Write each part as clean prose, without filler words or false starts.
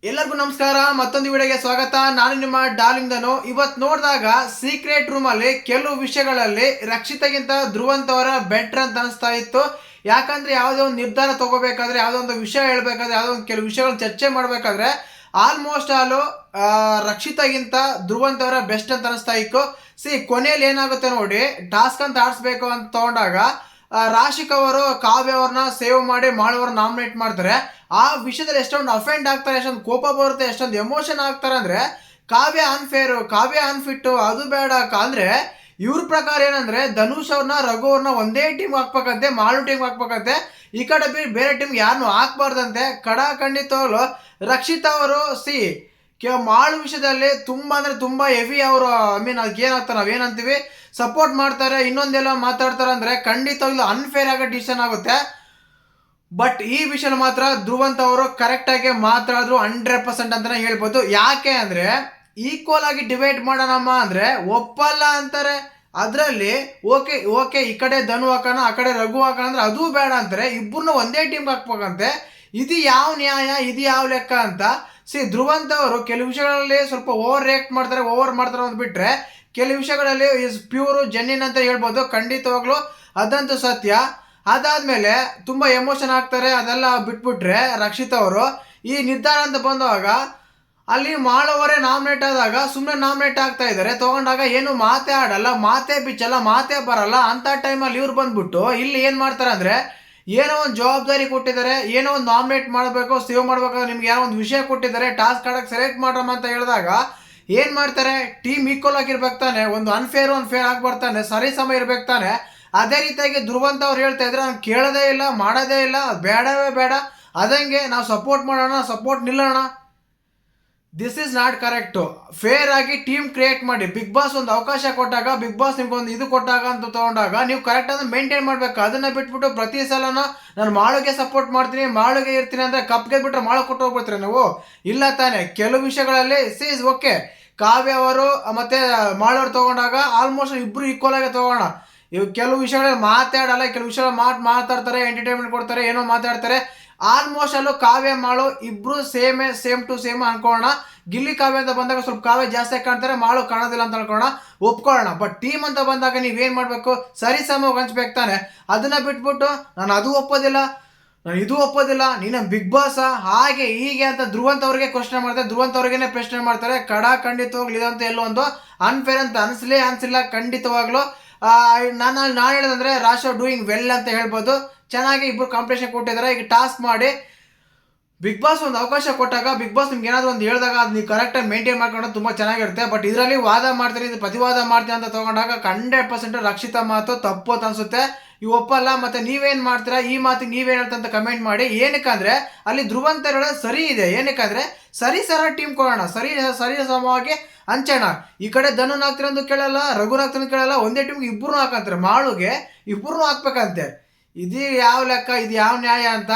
ಎಲ್ಲರಿಗೂ ನಮಸ್ಕಾರ. ಮತ್ತೊಂದು ವಿಡಿಯೋಗೆ ಸ್ವಾಗತ. ನಾನು ನಿಮ್ಮ ಡಾರ್ಲಿಂಗ್ ಧನು. ಇವತ್ತು ನೋಡಿದಾಗ ಸೀಕ್ರೆಟ್ ರೂಮ್ ಅಲ್ಲಿ ಕೆಲವು ವಿಷಯಗಳಲ್ಲಿ ರಕ್ಷಿತಗಿಂತ ಧ್ರುವಂತವರ ಬೆಟರ್ ಅಂತ ಅನಿಸ್ತಾ ಇತ್ತು. ಯಾಕಂದ್ರೆ ಯಾವುದೇ ಒಂದು ನಿರ್ಧಾರ ತಗೋಬೇಕಾದ್ರೆ, ಯಾವುದೋ ಒಂದು ವಿಷಯ ಹೇಳ್ಬೇಕಾದ್ರೆ, ಯಾವುದೋ ಒಂದು ಕೆಲವು ವಿಷಯಗಳನ್ನ ಚರ್ಚೆ ಮಾಡಬೇಕಾದ್ರೆ ಆಲ್ಮೋಸ್ಟ್ ಆಲು ರಕ್ಷಿತಗಿಂತ ಧ್ರುವಂತವರ ಬೆಸ್ಟ್ ಅಂತ ಅನಿಸ್ತಾ ಇತ್ತು. ಕೊನೆಯಲ್ಲಿ ಏನಾಗುತ್ತೆ ನೋಡಿ, ಟಾಸ್ಕ್ ಅಂತ ಆಡಿಸ್ಬೇಕು ಅಂತ ತಗೊಂಡಾಗ ರಾಶಿಕ್ ಅವರು ಕಾವ್ಯ ಅವ್ರನ್ನ ಸೇವ್ ಮಾಡಿ ಮಾಡೋವ್ರನ್ನ ನಾಮಿನೇಟ್ ಮಾಡ್ತಾರೆ. ಆ ವಿಷಯದಲ್ಲಿ ಎಷ್ಟೊಂದು ಅಫೆಂಡ್ ಆಗ್ತಾರೆ, ಎಷ್ಟೊಂದು ಕೋಪ ಬರುತ್ತೆ, ಎಷ್ಟೊಂದು ಎಮೋಷನ್ ಆಗ್ತಾರೆ ಅಂದ್ರೆ ಕಾವ್ಯ ಅನ್ಫೇರು, ಕಾವ್ಯ ಅನ್ಫಿಟ್ಟು, ಅದು ಬೇಡ ಅಂದ್ರೆ ಇವ್ರ ಪ್ರಕಾರ ಏನಂದ್ರೆ ಧನುಷ್ ಅವ್ರನ್ನ ರಘು ಅವ್ರನ್ನ ಒಂದೇ ಟೀಮ್ ಹಾಕ್ಬೇಕಂತೆ, ಮಾಳು ಟೀಮ್ ಹಾಕ್ಬೇಕಂತೆ. ಈ ಕಡೆ ಬೇರೆ ಟೀಮ್ ಯಾರನ್ನು ಹಾಕ್ಬಾರ್ದಂತೆ. ಖಂಡಿತವಾಗ್ಲು ರಕ್ಷಿತಾ ಅವರು ಮಾಳು ವಿಷಯದಲ್ಲಿ ತುಂಬಾ ಅಂದ್ರೆ ತುಂಬಾ ಹೆವಿ ಅವರು, ಐ ಮೀನ್ ಅದಕ್ಕೆ ಏನಾಗ್ತಾರೆ ನಾವೇನಂತೀವಿ ಸಪೋರ್ಟ್ ಮಾಡ್ತಾರೆ, ಇನ್ನೊಂದೆಲ್ಲ ಮಾತಾಡ್ತಾರೆ ಅಂದ್ರೆ ಖಂಡಿತವಾಗ್ಲೂ ಅನ್ಫೇರ್ ಆಗೋ ಡಿಸಿಷನ್ ಆಗುತ್ತೆ. ಬಟ್ ಈ ವಿಷಯ ಮಾತ್ರ ಧ್ರುವಂತ್ ಅವರು ಕರೆಕ್ಟ್ ಆಗಿ ಮಾತಾಡಿದ್ರು 100% ಅಂತಾನೆ ಹೇಳ್ಬೋದು. ಯಾಕೆ ಅಂದ್ರೆ ಈಕ್ವಲ್ ಆಗಿ ಡಿವೈಡ್ ಮಾಡೋಣಮ್ಮ ಅಂದ್ರೆ ಒಪ್ಪಲ್ಲ ಅಂತಾರೆ. ಅದರಲ್ಲಿ ಓಕೆ ಈ ಕಡೆ ಧನು ಹಾಕೋಣ, ಆ ಕಡೆ ರಘು ಹಾಕೋಣ ಅಂದ್ರೆ ಅದು ಬೇಡ ಅಂತಾರೆ. ಇಬ್ಬರನ್ನ ಒಂದೇ ಟೀಮ್ ಹಾಕ್ಬೇಕಂತೆ. ಇದು ಯಾವ ನ್ಯಾಯ, ಇದು ಯಾವ ಲೆಕ್ಕ ಅಂತ. ಧ್ರುವಂತ್ ಅವರು ಕೆಲವು ವಿಷಯಗಳಲ್ಲಿ ಸ್ವಲ್ಪ ಓವರ್ ಮಾಡ್ತಾರೆ ಅಂತ ಬಿಟ್ರೆ ಕೆಲವು ವಿಷಯಗಳಲ್ಲಿ ಇಸ್ ಪ್ಯೂರ್ ಜೆನ್ಯೂನ್ ಅಂತ ಹೇಳ್ಬೋದು. ಖಂಡಿತವಾಗ್ಲು ಅದಂತೂ ಸತ್ಯ. ಅದಾದ್ಮೇಲೆ ತುಂಬಾ ಎಮೋಷನ್ ಆಗ್ತಾರೆ. ಅದೆಲ್ಲ ಬಿಟ್ಬಿಟ್ರೆ ರಕ್ಷಿತ್ ಅವರು ಈ ನಿರ್ಧಾರ ಅಂತ ಬಂದಾಗ ಅಲ್ಲಿ ಮಾಡೋವರೇ ನಾಮಿನೇಟ್ ಆದಾಗ ಸುಮ್ಮನೆ ನಾಮಿನೇಟ್ ಆಗ್ತಾ ಇದ್ದಾರೆ. ತಗೊಂಡಾಗ ಏನು ಮಾತೇ ಆಡಲ್ಲ, ಮಾತೇ ಬಿಚ್ಚಲ್ಲ, ಮಾತೇ ಬರಲ್ಲ. ಅಂತ ಟೈಮಲ್ಲಿ ಇವ್ರು ಬಂದ್ಬಿಟ್ಟು ಇಲ್ಲಿ ಏನ್ ಮಾಡ್ತಾರೆ ಅಂದ್ರೆ ಏನೋ ಒಂದು ಜವಾಬ್ದಾರಿ ಕೊಟ್ಟಿದ್ದಾರೆ, ಏನೋ ಒಂದು ನಾಮಿನೇಟ್ ಮಾಡಬೇಕು, ಸೇವ್ ಮಾಡ್ಬೇಕಾದ್ರೆ ನಿಮ್ಗೆ ಏನೋ ಒಂದು ವಿಷಯ ಕೊಟ್ಟಿದ್ದಾರೆ, ಟಾಸ್ಕ್ ಆಡಕ್ಕೆ ಸೆಲೆಕ್ಟ್ ಮಾಡ್ರಮ್ಮ ಅಂತ ಹೇಳಿದಾಗ ಏನ್ ಮಾಡ್ತಾರೆ, ಟೀಮ್ ಈಕ್ವಲ್ ಆಗಿರ್ಬೇಕು ತಾನೆ, ಒಂದು ಅನ್ಫೇರ್ ಆಗ್ಬರ್ತಾನೆ, ಸರಿ ಸಮಯ ಇರ್ಬೇಕು ತಾನೆ. ಅದೇ ರೀತಿಯಾಗಿ ಧ್ರುವಂತ್ ಅವ್ರು ಹೇಳ್ತಾ ಇದ್ರೆ ನಾನು ಕೇಳೋದೇ ಇಲ್ಲ, ಮಾಡೋದೇ ಇಲ್ಲ, ಬೇಡವೇ ಬೇಡ, ಅದಂಗೆ ನಾವು ಸಪೋರ್ಟ್ ಮಾಡೋಣ, ಸಪೋರ್ಟ್ ನಿಲ್ಲೋಣ. This is not correct. Fair ಆಗಿ ಟೀಮ್ ಕ್ರಿಯೇಟ್ ಮಾಡಿ. ಬಿಗ್ ಬಾಸ್ ಒಂದು ಅವಕಾಶ ಕೊಟ್ಟಾಗ, ಬಿಗ್ ಬಾಸ್ ನಿಮ್ಗೊಂದು ಇದು ಕೊಟ್ಟಾಗ ಅಂತ ತಗೊಂಡಾಗ ನೀವು ಕರೆಕ್ಟ್ ಆಗಿ ಮೇಂಟೈನ್ ಮಾಡ್ಬೇಕು. ಅದನ್ನ ಬಿಟ್ಬಿಟ್ಟು ಪ್ರತಿ ಸಲನ ನಾನು ಮಾಳುಗೆ ಸಪೋರ್ಟ್ ಮಾಡ್ತೀನಿ, ಮಾಳುಗೆ ಇರ್ತೀನಿ ಅಂದ್ರೆ ಕಪ್ಗೆ ಬಿಟ್ರೆ ಮಾಳು ಕೊಟ್ಟು ಹೋಗ್ಬಿಡ್ತೀರ ನೀವು. ಇಲ್ಲ ತಾನೆ. ಕೆಲವು ವಿಷಯಗಳಲ್ಲಿ ಓಕೆ ಕಾವ್ಯ ಅವರು ಮತ್ತೆ ಮಾಡೋರು ತಗೊಂಡಾಗ ಆಲ್ಮೋಸ್ಟ್ ಇಬ್ರು ಈಕ್ವಲ್ ಆಗಿ ತಗೋಣ. ಇವು ಕೆಲವು ವಿಷಯಗಳಲ್ಲಿ ಮಾತಾಡಲ್ಲ, ಕೆಲವು ವಿಷಯಗಳು ಮಾತಾಡ್ತಾರೆ, ಎಂಟರ್ಟೈನ್ಮೆಂಟ್ ಕೊಡ್ತಾರೆ, ಏನೋ ಮಾತಾಡ್ತಾರೆ. ಆಲ್ಮೋಸ್ಟ್ ಅಲ್ಲೂ ಕಾವ್ಯ ಮಾಳು ಇಬ್ರು ಸೇಮ್ ಟು ಸೇಮ್ ಅನ್ಕೋಣ. ಗಿಲ್ಲಿ ಕಾವ್ಯ ಅಂತ ಬಂದಾಗ ಸ್ವಲ್ಪ ಕಾವ್ಯ ಜಾಸ್ತಿ ಕಾಣ್ತಾರೆ, ಮಾಳು ಕಾಣೋದಿಲ್ಲ ಅಂತ ಅನ್ಕೋಣ, ಒಪ್ಕೊಳ್ಳೋಣ. ಬಟ್ ಟೀಮ್ ಅಂತ ಬಂದಾಗ ನೀವೇನ್ ಮಾಡ್ಬೇಕು, ಸರಿ ಸಮ ಹಂಚ್ಬೇಕು ತಾನೆ. ಅದನ್ನ ಬಿಟ್ಬಿಟ್ಟು ನಾನು ಅದು ಒಪ್ಪೋದಿಲ್ಲ, ನಾನು ಇದು ಒಪ್ಪೋದಿಲ್ಲ, ನೀನು ಬಿಗ್ ಬಾಸ್ ಹಾಗೆ ಹೀಗೆ ಅಂತ ಧ್ರುವಂತ್ ಅವ್ರಿಗೆ ಕ್ವಶನ್ ಮಾಡ್ತಾರೆ, ಧ್ರುವಂತ್ ಅವ್ರಿಗೇನೆ ಪ್ರಶ್ನೆ ಮಾಡ್ತಾರೆ. ಖಂಡಿತವಾಗ್ಲು ಇದಂತ ಎಲ್ಲೋ ಒಂದು ಅನ್ಫೇರ್ ಅಂತ ಅನಿಸಿಲ್ಲ. ಖಂಡಿತವಾಗ್ಲು ನಾನು ಹೇಳೋದಂದ್ರೆ ರಾಶ್ ಡೂಯಿಂಗ್ ವೆಲ್ ಅಂತ ಹೇಳ್ಬೋದು. ಚೆನ್ನಾಗಿ ಇಬ್ಬರು ಕಾಂಪಿಟೇಷನ್ ಕೊಟ್ಟಿದ್ದಾರೆ. ಈಗ ಟಾಸ್ಕ್ ಮಾಡಿ ಬಿಗ್ ಬಾಸ್ ಒಂದು ಅವಕಾಶ ಕೊಟ್ಟಾಗ, ಬಿಗ್ ಬಾಸ್ ನಿಮ್ಗೆ ಏನಾದ್ರು ಒಂದು ಹೇಳಿದಾಗ ಅದು ನೀವು ಕರೆಕ್ಟಾಗಿ ಮೇಂಟೈನ್ ಮಾಡ್ಕೊಂಡು ತುಂಬ ಚೆನ್ನಾಗಿರುತ್ತೆ. ಬಟ್ ಇದರಲ್ಲಿ ವಾದ ಮಾಡ್ತೀನಿ, ಇದು ಪ್ರತಿವಾದ ಮಾಡ್ತೀನಿ ಅಂತ ತಗೊಂಡಾಗ 100% ರಕ್ಷಿತಾ ಮಾತು ತಪ್ಪು ಅಂತ ಅನ್ಸುತ್ತೆ. ಇವು ಒಪ್ಪಲ್ಲ. ಮತ್ತೆ ನೀವೇನು ಮಾಡ್ತೀರಾ, ಈ ಮಾತಿಗೆ ನೀವೇನು ಹೇಳ್ತಂತ ಕಮೆಂಟ್ ಮಾಡಿ. ಏನಕ್ಕಂದ್ರೆ ಅಲ್ಲಿ ಧ್ರುವಂತ್ ಹೇಳೋದು ಸರಿ ಇದೆ. ಏನಕ್ಕಂದ್ರೆ ಸರಿ ಟೀಮ್ ಕೊಡೋಣ, ಸರಿ ಸಮವಾಗಿ ಹಂಚೋಣ. ಈ ಕಡೆ ಧನುನ್ ಹಾಕ್ತಿರೋದು ಕೇಳಲ್ಲ, ರಘುನ್ ಹಾಕ್ತಿರೋದು ಕೇಳಲ್ಲ, ಒಂದೇ ಟೀಮ್ಗೆ ಇಬ್ಬರು ಹಾಕಂತಾರೆ, ಮಾಳುಗೆ ಇಬ್ಬರು ಹಾಕ್ಬೇಕಂತೆ. ಇದು ಯಾವ ಲೆಕ್ಕ, ಇದು ಯಾವ ನ್ಯಾಯ ಅಂತ.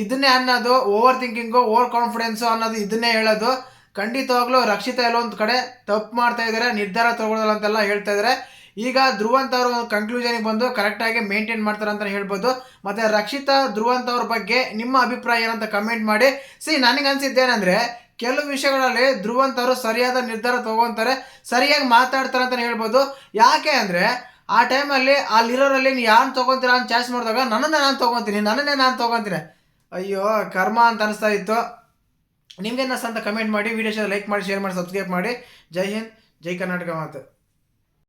ಇದನ್ನೇ ಅನ್ನೋದು ಓವರ್ ಥಿಂಕಿಂಗು, ಓವರ್ ಕಾನ್ಫಿಡೆನ್ಸು ಅನ್ನೋದು ಇದನ್ನೇ ಹೇಳೋದು. ಖಂಡಿತವಾಗ್ಲೂ ರಕ್ಷಿತಾ ಎಲ್ಲೋ ಒಂದು ಕಡೆ ತಪ್ಪು ಮಾಡ್ತಾ ಇದ್ದಾರೆ, ನಿರ್ಧಾರ ತಗೊಳ್ಳೋಲ್ಲ ಅಂತೆಲ್ಲ ಹೇಳ್ತಾ ಇದ್ದಾರೆ. ಈಗ ಧ್ರುವಂತ್ ಅವರು ಒಂದು ಕನ್ಕ್ಲೂಷನ್ಗೆ ಬಂದು ಕರೆಕ್ಟಾಗಿ ಮೇಂಟೈನ್ ಮಾಡ್ತಾರೆ ಅಂತ ಹೇಳ್ಬೋದು. ಮತ್ತೆ ರಕ್ಷಿತಾ ಧ್ರುವಂತ್ ಅವ್ರ ಬಗ್ಗೆ ನಿಮ್ಮ ಅಭಿಪ್ರಾಯ ಏನಂತ ಕಮೆಂಟ್ ಮಾಡಿ. ನನಗೆ ಅನ್ಸಿದ್ದೇನೆಂದ್ರೆ ಕೆಲವು ವಿಷಯಗಳಲ್ಲಿ ಧ್ರುವಂತ್ ಅವರು ಸರಿಯಾದ ನಿರ್ಧಾರ ತಗೊಂತಾರೆ, ಸರಿಯಾಗಿ ಮಾತಾಡ್ತಾರೆ ಅಂತ ಹೇಳ್ಬೋದು. ಯಾಕೆ ಅಂದರೆ ಆ ಟೈಮಲ್ಲಿ ಅಲ್ಲಿರೋರಲ್ಲಿ ನೀವು ಯಾರು ತೊಗೊತೀರಾ ಅಂತ ಚಾಯ್ಸ್ ಮಾಡಿದಾಗ ನನ್ನನ್ನೇ ನಾನು ತೊಗೊತೀನಿ. ಅಯ್ಯೋ ಕರ್ಮ ಅಂತ ಅನಿಸ್ತಾ ಇತ್ತು. ನಿಮ್ಗೇನು ಅಂತ ಕಮೆಂಟ್ ಮಾಡಿ, ವಿಡಿಯೋ ಲೈಕ್ ಮಾಡಿ, ಶೇರ್ ಮಾಡಿ, ಸಬ್ಸ್ಕ್ರೈಬ್ ಮಾಡಿ. ಜೈ ಹಿಂದ್, ಜೈ ಕರ್ನಾಟಕ ಮಾತು.